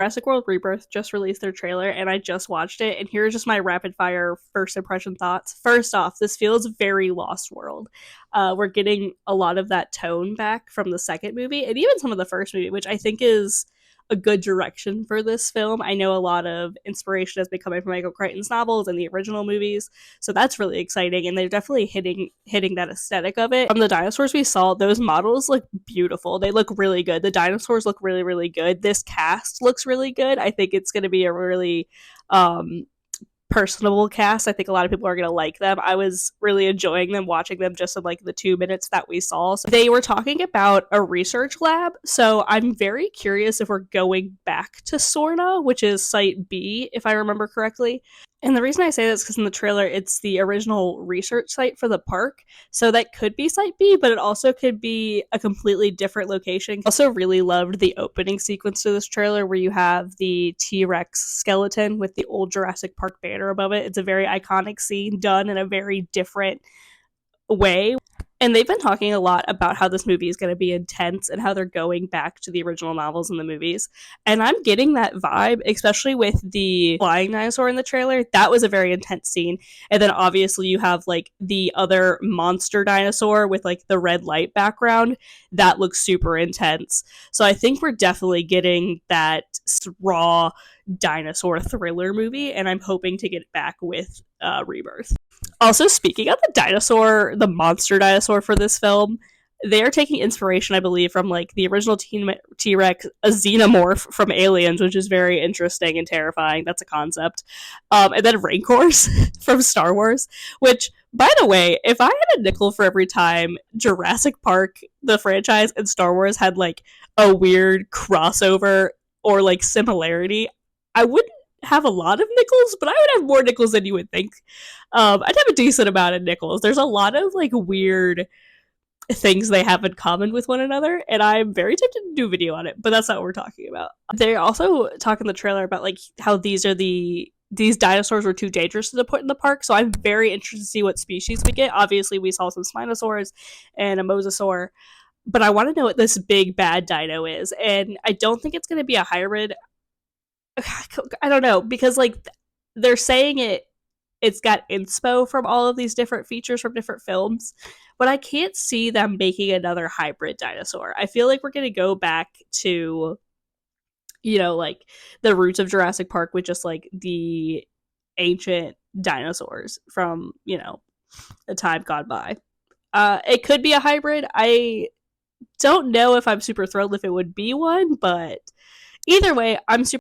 Jurassic World Rebirth just released their trailer, and I just watched it, and here's just my rapid fire first impression thoughts. First off, this feels very Lost World. We're getting a lot of that tone back from the second movie, and even some of the first movie, which I think is a good direction for this film. I know a lot of inspiration has been coming from Michael Crichton's novels and the original movies, so that's really exciting, and they're definitely hitting that aesthetic of it. From the dinosaurs we saw, those models look beautiful. They look really good. The dinosaurs look really, really good. This cast looks really good. I think it's going to be a really personable cast. I think a lot of people are going to like them. I was really enjoying them, watching them just in like the 2 minutes that we saw. So they were talking about a research lab, so I'm very curious if we're going back to Sorna, which is Site B, if I remember correctly. And the reason I say this is because in the trailer, it's the original research site for the park. So that could be Site B, but it also could be a completely different location. I also really loved the opening sequence to this trailer where you have the T-Rex skeleton with the old Jurassic Park banner above it. It's a very iconic scene done in a very different way. And they've been talking a lot about how this movie is going to be intense and how they're going back to the original novels and the movies. And I'm getting that vibe, especially with the flying dinosaur in the trailer. That was a very intense scene. And then obviously you have like the other monster dinosaur with like the red light background. That looks super intense. So I think we're definitely getting that raw dinosaur thriller movie. And I'm hoping to get back with Rebirth. Also, speaking of the dinosaur, the monster dinosaur for this film, they are taking inspiration, I believe, from like the original T-Rex, a xenomorph from Aliens, which is very interesting and terrifying. That's a concept. And then Rancors from Star Wars, which, by the way, if I had a nickel for every time Jurassic Park, the franchise, and Star Wars had like a weird crossover or like similarity, I wouldn't have a lot of nickels, but I would have more nickels than you would think. I'd have a decent amount of nickels. There's a lot of like weird things they have in common with one another, and I'm very tempted to do a video on it, but that's not what we're talking about. They also talk in the trailer about like how these dinosaurs were too dangerous to put in the park, so I'm very interested to see what species we get. Obviously, we saw some Spinosaurs and a Mosasaur, but I want to know what this big bad dino is, and I don't think it's going to be a hybrid. I don't know, because like they're saying it's got inspo from all of these different features from different films, but I can't see them making another hybrid dinosaur. I feel like we're going to go back to, like the roots of Jurassic Park with just like the ancient dinosaurs from, a time gone by. It could be a hybrid. I don't know if I'm super thrilled if it would be one, but either way, I'm super